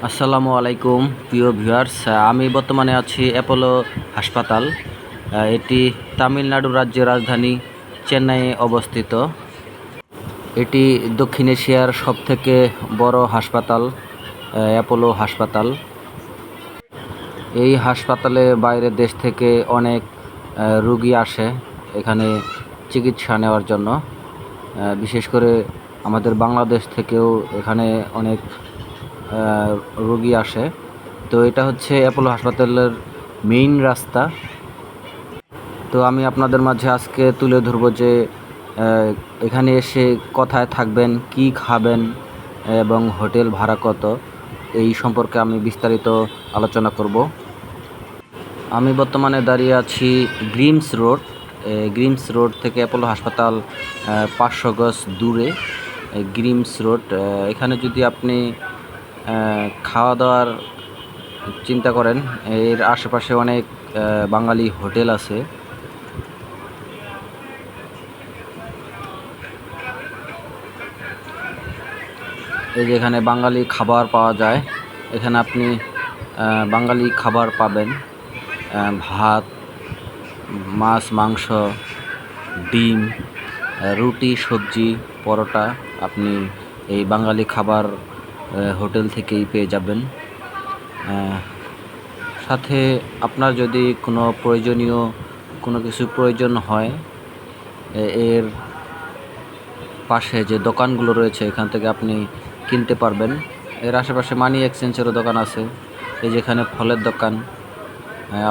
আসসালামু আলাইকুম প্রিয় ভিউয়ার্স। আমি বর্তমানে আছি অ্যাপোলো হাসপাতাল। এটি তামিলনাড়ু রাজ্যের রাজধানী চেন্নাইয়ে অবস্থিত। এটি দক্ষিণ এশিয়ার সবথেকে বড় হাসপাতাল, অ্যাপোলো হাসপাতাল। এই হাসপাতালে বাইরের দেশ থেকে অনেক রোগী আসে এখানে চিকিৎসা নেওয়ার জন্য। বিশেষ করে আমাদের বাংলাদেশ থেকেও এখানে অনেক রোগী আসে। তো এটা হচ্ছে অ্যাপোলো হাসপাতালের মেইন রাস্তা। তো আমি আপনাদের মাঝে আজকে তুলে ধরবো যে এখানে এসে কোথায় থাকবেন, কি খাবেন এবং হোটেল ভাড়া কত, এই সম্পর্কে আমি বিস্তারিত আলোচনা করব। আমি বর্তমানে দাঁড়িয়ে আছি গ্রিমস রোড থেকে অ্যাপোলো হাসপাতাল 500 গজ দূরে। গ্রিমস রোড, এখানে যদি আপনি খাওয়া দাওয়ার চিন্তা করেন, এর আশেপাশে অনেক বাঙালি হোটেল আছে। এই যে এখানে বাঙালি খাবার পাওয়া যায়। এখানে আপনি বাঙালি খাবার পাবেন, ভাত, মাছ, মাংস, ডিম, রুটি, সবজি, পরোটা আপনি এই বাঙালি খাবার হোটেল থেকেই পেয়ে যাবেন। সাথে আপনার যদি কোনো প্রয়োজনীয় কোনো কিছু প্রয়োজন হয়, এর পাশে যে দোকানগুলো রয়েছে এখান থেকে আপনি কিনতে পারবেন। এর আশেপাশে মানি এক্সচেঞ্জেরও দোকান আছে। এই যেখানে ফলের দোকান,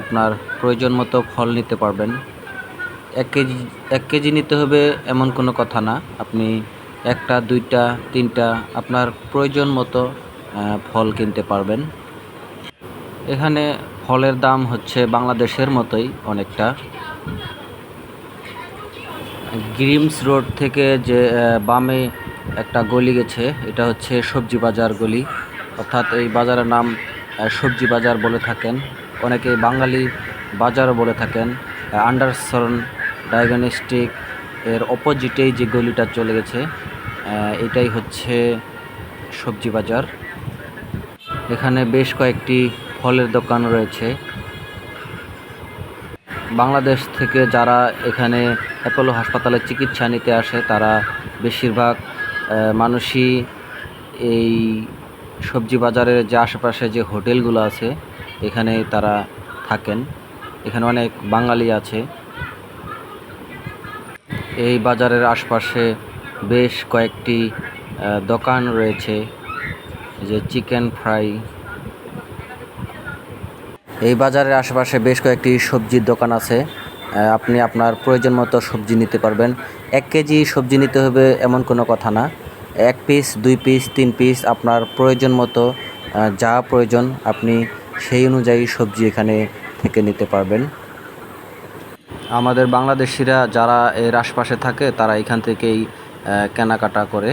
আপনার প্রয়োজন মতো ফল নিতে পারবেন। 1 কেজি নিতে হবে এমন কোনো কথা না, আপনি 1টা 2টা 3টা আপনার প্রয়োজন মতো ফল কিনতে পারবেন। এখানে ফলের দাম হচ্ছে বাংলাদেশের মতোই অনেকটা। গ্রিমস রোড থেকে যে বামে একটা গলি গেছে, এটা হচ্ছে সবজি বাজার গলি, অর্থাৎ এই বাজারের নাম সবজি বাজার বলে থাকেন, অনেকে বাঙালি বাজারও বলে থাকেন। আন্ডারসন ডায়াগনস্টিক এর অপোজিটেই যে গলিটা চলে গেছে, এটাই হচ্ছে সবজি বাজার। এখানে বেশ কয়েকটি ফলের দোকান রয়েছে। বাংলাদেশ থেকে যারা এখানে অ্যাপোলো হাসপাতালে চিকিৎসা নিতে আসে, তারা বেশিরভাগ মানুষই এই সবজি বাজারের যে আশেপাশে যে হোটেলগুলো আছে এখানে তারা থাকেন। এখানে অনেক বাঙালি আছে। এই বাজারের আশপাশে বেশ কয়েকটি দোকান রয়েছে, যে চিকেন ফ্রাই। এই বাজারের আশেপাশে বেশ কয়েকটি সবজির দোকান আছে। আপনি আপনার প্রয়োজন মতো সবজি নিতে পারবেন। 1 কেজি সবজি নিতে হবে এমন কোনো কথা না, 1 পিস 2 পিস 3 পিস আপনার প্রয়োজন মতো যা প্রয়োজন আপনি সেই অনুযায়ী সবজি এখানে থেকে নিতে পারবেন। আমাদের বাংলাদেশিরা যারা এর আশপাশে থাকে তারা এখান থেকেই কেনাকাটা করে।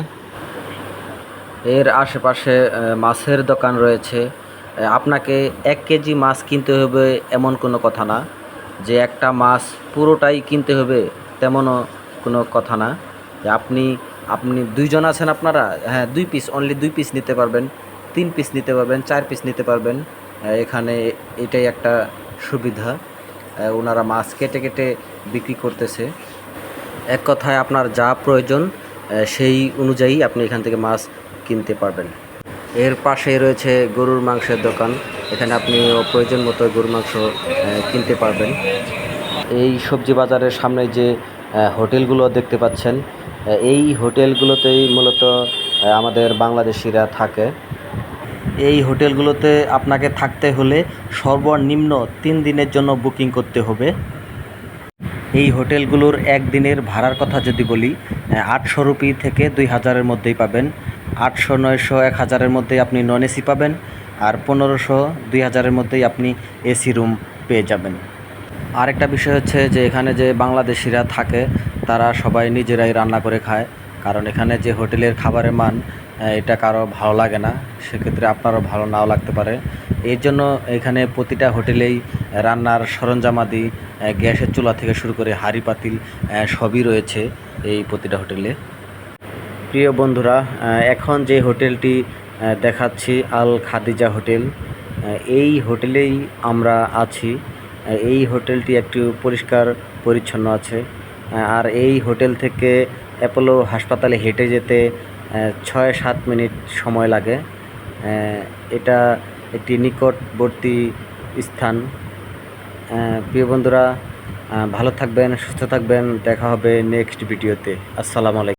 এর আশেপাশে মাছের দোকান রয়েছে। আপনাকে 1 কেজি মাছ কিনতে হবে এমন কোনো কথা না, যে একটা মাছ পুরোটাই কিনতে হবে তেমনও কোনো কথা না। যে আপনি 2 জন আছেন, আপনারা 2 পিস, অনলি 2 পিস নিতে পারবেন, 3 পিস নিতে পারবেন, 4 পিস নিতে পারবেন। এখানে এটাই একটা সুবিধা, ওনারা মাছ কেটে কেটে বিক্রি করতেছে। এক কথায় আপনার যা প্রয়োজন সেই অনুযায়ী আপনি এখান থেকে মাছ কিনতে পারবেন। এর পাশেই রয়েছে গরুর মাংসের দোকান, এখানে আপনি প্রয়োজন মতো গরুর মাংস কিনতে পারবেন। এই সবজি বাজারের সামনে যে হোটেলগুলো দেখতে পাচ্ছেন, এই হোটেলগুলোতেই মূলত আমাদের বাংলাদেশিরা থাকে। এই হোটেলগুলোতে আপনাকে থাকতে হলে সর্বনিম্ন 3 দিনের জন্য বুকিং করতে হবে। এই হোটেলগুলোর একদিনের ভাড়ার কথা যদি বলি, 800 রুপি থেকে 2000-এর মধ্যেই পাবেন। 800, 900, 1000-এর মধ্যেই আপনি নন এসি পাবেন, আর 1500, 2000-এর মধ্যেই আপনি এসি রুম পেয়ে যাবেন। আরেকটা বিষয় হচ্ছে যে এখানে যে বাংলাদেশিরা থাকে তারা সবাই নিজেরাই রান্না করে খায়, কারণ এখানে যে হোটেলের খাবারের মান এটা কারো ভালো লাগে না, সেক্ষেত্রে আপনারও ভালো নাও লাগতে পারে। এর জন্য এখানে প্রতিটা হোটেলেই রান্নার সরঞ্জামাদি, গ্যাসের চুলা থেকে শুরু করে হাঁড়ি পাতিল সবই রয়েছে এই প্রতিটা হোটেলে। প্রিয় বন্ধুরা, এখন যে হোটেলটি দেখাচ্ছি আল খাদিজা হোটেল। এই হোটেলেই আমরা আছি। এই হোটেলটি একটু পরিষ্কার পরিচ্ছন্ন আছে। আর এই হোটেল থেকে অ্যাপোলো হাসপাতালে হেঁটে যেতে 6-7 মিনিট সময় লাগে। এটা একটি নিকটবর্তী স্থান। প্রিয় বন্ধুরা, ভালো থাকবেন, সুস্থ থাকবেন। দেখা হবে নেক্সট ভিডিওতে। আসসালামু আলাইকুম।